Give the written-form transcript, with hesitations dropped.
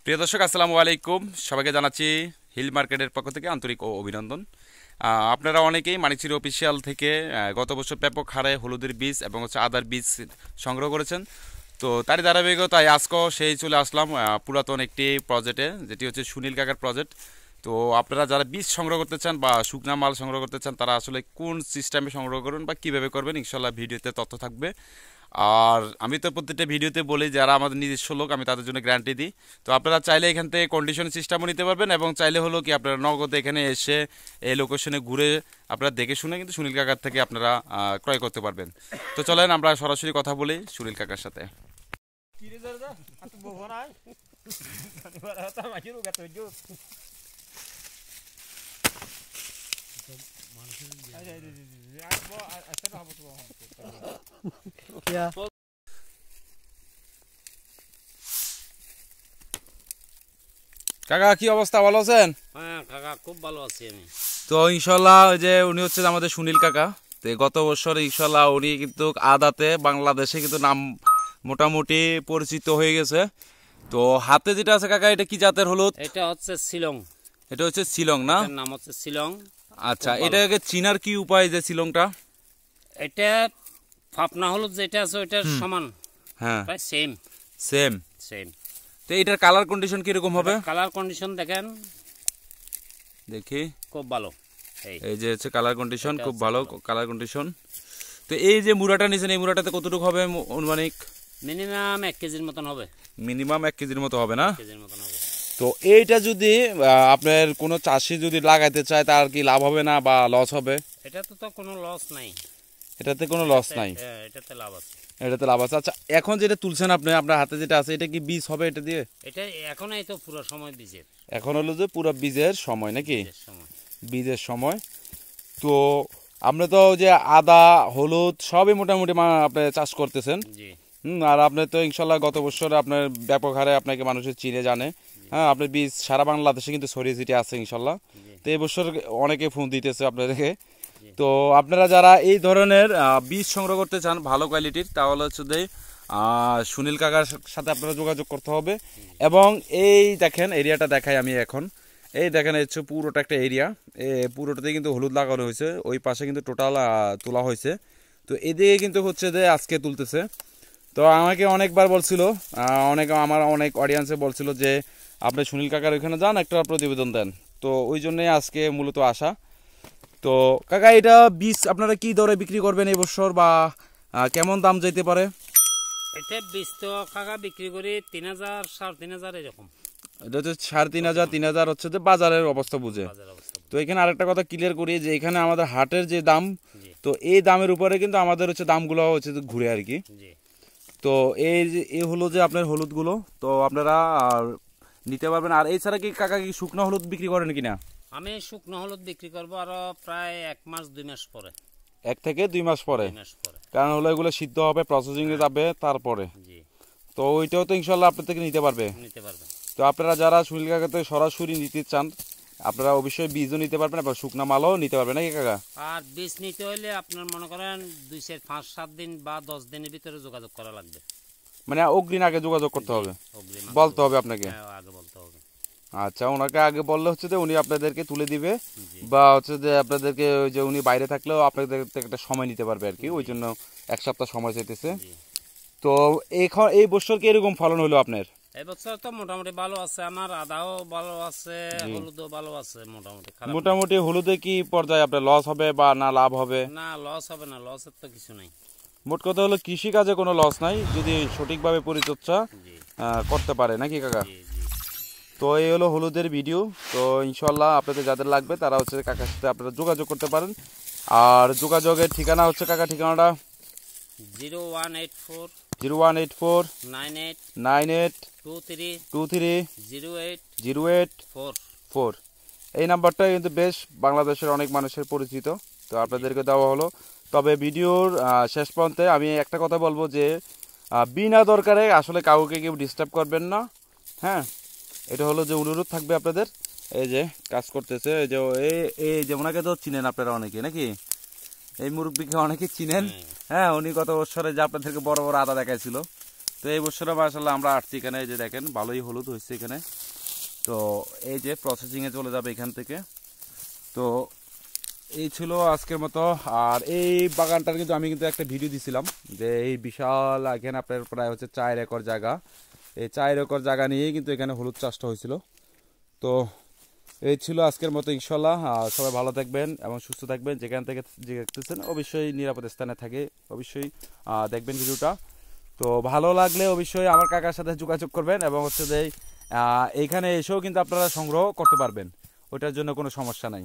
প্রিয় দর্শক আসসালামু আলাইকুম, সবাইকে জানাচ্ছি হিল মার্কেটের পক্ষ থেকে আন্তরিক ও অভিনন্দন। আপনারা অনেকেই মানিকচির অফিসিয়াল থেকে গত বছর ব্যাপক হারে হলুদের বীজ এবং আদার বীজ সংগ্রহ করেছেন। তো তারই ধারাবাহিকতায় আজকেও সেই চলে আসলাম পুরাতন একটি প্রজেক্টে, যেটি হচ্ছে সুনীল কাকার প্রজেক্ট। তো আপনারা যারা বীজ সংগ্রহ করতে চান বা শুকনা মাল সংগ্রহ করতে চান, তারা আসলে কোন সিস্টেমে সংগ্রহ করবেন বা কীভাবে করবেন, ইনশাল্লাহ ভিডিওতে তথ্য থাকবে। আর আমি তো প্রত্যেকটা ভিডিওতে বলি, যারা আমাদের নিজস্ব লোক আমি তাদের জন্য গ্যারান্টি দিই। তো আপনারা চাইলে এখান থেকে কন্ডিশন সিস্টেমও নিতে পারবেন, এবং চাইলে হলো কি আপনারা নগদে এখানে এসে এই লোকেশনে ঘুরে আপনারা দেখে শুনে কিন্তু সুনীল কাকার থেকে আপনারা ক্রয় করতে পারবেন। তো চলেন আমরা সরাসরি কথা বলি সুনীল কাকার সাথে। কাকা কি অবস্থা, ভালো আছেন? হ্যাঁ কাকা, খুব ভালো আছি আমি। তো ইনশাল্লাহ ওই যে উনি হচ্ছে আমাদের সুনীল কাকা। তো গত বছর ইনশাল্লাহ উনি কিন্তু আদাতে বাংলাদেশে কিন্তু নাম মোটামুটি পরিচিত হয়ে গেছে। তো হাতে যেটা আছে কাকা, এটা কি জাতের হলুদ? এটা হচ্ছে শিলং। এটা হচ্ছে শিলং না? এটার নাম হচ্ছে শিলং। আচ্ছা, এটাকে চিনার কি উপায় যে শিলংটা? এটা ফাপনা হলুদ যেটা আছে ওইটার সমান, হ্যাঁ প্রায় সেম সেম। সেম। তো এটার কালার কন্ডিশন কিরকম হবে? কালার কন্ডিশন দেখেন, দেখি খুব ভালো। এই যে হচ্ছে কালার কন্ডিশন, খুব ভালো কালার কন্ডিশন। তো এই যে মুড়াটা নিছেন, এই মুড়াটাতে কতটুকু হবে অনুমানিক? মিনিমাম 1 কেজির মতন হবে। মিনিমাম 1 কেজির মতো হবে না? কেজির মতন হবে। তো এইটা যদি আপনার কোনো চাষি যদি লাগাইতে চায়, তার কি লাভ হবে না বা লস হবে? এটাতে তো কোনো লস নাই। এটাতে কোনো লস নাই, এটাতে লাভ আছে। এটাতে লাভ আছে। আচ্ছা, এখন যেটা তুলছেন আপনি, আপনার হাতে যেটা আছে, এটা কি বীজ হবে এটা দিয়ে? এটা এখনই তো পুরো সময় বীজের। এখন হলো যে পুরো বীজের সময় নাকি? বীজের সময়। তো আপনি তো যে আদা হলুদ সবই মোটামুটি আপনি চাষ করতেছেন। আর আপনি তো ইনশাল্লাহ গত বছর আপনার ব্যাপক হারে আপনাকে মানুষের চিনে জানে। হ্যাঁ, আপনার বীজ সারা বাংলাদেশে কিন্তু ছড়িয়ে ছিটিয়ে আছে ইনশাল্লাহ। তো এই বছর অনেকে ফোন দিতেছে আপনাদেরকে। তো আপনারা যারা এই ধরনের বীজ সংগ্রহ করতে চান ভালো কোয়ালিটির, তাহলে হচ্ছে যে সুনীল কাকার সাথে আপনারা যোগাযোগ করতে হবে। এবং এই দেখেন এরিয়াটা দেখাই আমি এখন। এই দেখেন হচ্ছে পুরোটা একটা এরিয়া, পুরোটাতে কিন্তু হলুদ লাগানো হয়েছে। ওই পাশে কিন্তু টোটাল তোলা হয়েছে। তো এদিকে কিন্তু হচ্ছে যে আজকে তুলতেছে। তো আমাকে অনেকবার বলছিল, আমার অনেক অডিয়েন্সে বলছিল যে আপনি সুনীল কাকার ওইখানে যান, একটা প্রতিবেদন দেন। তো ওই জন্যই আজকে মূলত আসা। তো কাকা, এটা বীজ আপনারা কি দরে বিক্রি করবেন এই বছর, বা কেমন দাম যেতে পারে? এটা বীজ তো কাকা বিক্রি করি 3000 3500 এরকম। এটা হচ্ছে 3500 3000 হচ্ছে যে বাজারের অবস্থা বুঝে। তো এখানে আরেকটা কথা ক্লিয়ার করি, যে এখানে আমাদের হাটের যে দাম, তো এই দামের উপরে কিন্তু আমাদের হচ্ছে দামগুলো হচ্ছে ঘুরে আর কি। তো এই যে এই হলো যে আপনার হলুদগুলো, তো আপনারা নিতে পারবেন। আর এছাড়া কি কাকা কি শুকনো হলুদ বিক্রি করেন কিনা? আমি শুকনো হলুদ বিক্রি করবো আরো প্রায় 1 মাস 2 মাস পরে। 1 থেকে 2 মাস পরে, কারণ হলো এগুলো সিদ্ধ হবে, প্রসেসিং এ যাবে তারপরে। তো ওইটাও তো ইনশাল্লাহ আপনার থেকে নিতে পারবে। তো আপনারা যারা সুনীল কাকা থেকে সরাসরি নিতে চান, আপনারা অবশ্যই বীজও নিতে পারবেন, আবার শুকনা মালও নিতে পারবেন নাকি কাকা? আর বীজ নিতে হলে আপনার মনে করেন 2-5-7 দিন বা 10 দিনের ভিতরে যোগাযোগ করা লাগবে। মানে অগ্রিম আগে যোগাযোগ করতে হবে, বলতে হবে আপনাকে? আগে বলতে হবে। আচ্ছা, ওনাকে আগে বললে হচ্ছে যে উনি আপনাদেরকে তুলে দিবে, বা হচ্ছে যে আপনাদেরকে ওই যে উনি বাইরে থাকলেও আপনাদের থেকে একটা সময় নিতে পারবে আর কি। ওই জন্য 1 সপ্তাহ সময় চাইতেছে। তো এই বছর কি এরকম ফলন হলো আপনার? এই বছর তো মোটামুটি ভালো আছে, আমার আদাও ভালো আছে, হলুদও ভালো আছে। মোটামুটি হলুদে কি পর্যায়ে আপনার লস হবে বা না লাভ হবে? না, লস হবে না, লসের তো কিছু নাই। মোট কথা হলো কৃষি কাজে কোনো লস নাই, যদি সঠিকভাবে পরিচর্যা করতে পারে নাকি কাকা? তো এই হলো হলুদের ভিডিও। তো ইনশাল্লাহ আপনাদের যাদের লাগবে তারা হচ্ছে কাকার সাথে আপনারা যোগাযোগ করতে পারেন। আর যোগাযোগের ঠিকানা হচ্ছে কাকা, ঠিকানাটা 0184 0184 98 98 23 08 4। এই নাম্বারটা কিন্তু বেশ বাংলাদেশের অনেক মানুষের পরিচিত, তো আপনাদেরকে দেওয়া হলো। তবে ভিডিওর শেষ পর্যন্ত আমি একটা কথা বলবো, যে বিনা দরকারে আসলে কাউকে কেউ ডিস্টার্ব করবেন না। হ্যাঁ, এটা হলো যে অনুরোধ থাকবে আপনাদের। এই যে কাজ করতেছে, এই যে এই যে ওনাকে তো চিনেন আপনারা অনেকে নাকি? এই মুরব্বীকে অনেকে চিনেন। হ্যাঁ, উনি গত বছরে যে আপনাদেরকে বড় বড় আদা দেখাইছিল, তো এই বছরও মাশাআল্লাহ আমরা আসছি এখানে, এই যে দেখেন ভালোই হলুদ হয়েছে এখানে। তো এই যে প্রসেসিংয়ে চলে যাবে এখান থেকে। তো এই ছিল আজকের মতো। আর এই বাগানটার কিন্তু আমি কিন্তু একটা ভিডিও দিছিলাম যে এই বিশাল এখানে আপনার প্রায় হচ্ছে 4 একর জায়গা, এই 4 একর জায়গা নিয়েই কিন্তু এখানে হলুদ চাষটা হয়েছিল। তো এই ছিল আজকের মতো ইনশাল্লাহ। সবাই ভালো থাকবেন এবং সুস্থ থাকবেন, যেখান থেকে যে দেখতেছেন অবশ্যই নিরাপদ স্থানে থাকে, অবশ্যই দেখবেন ভিডিওটা। তো ভালো লাগলে অবশ্যই আমার কাকার সাথে যোগাযোগ করবেন এবং হচ্ছে যে এইখানে এসেও কিন্তু আপনারা সংগ্রহ করতে পারবেন, ওইটার জন্য কোনো সমস্যা নাই।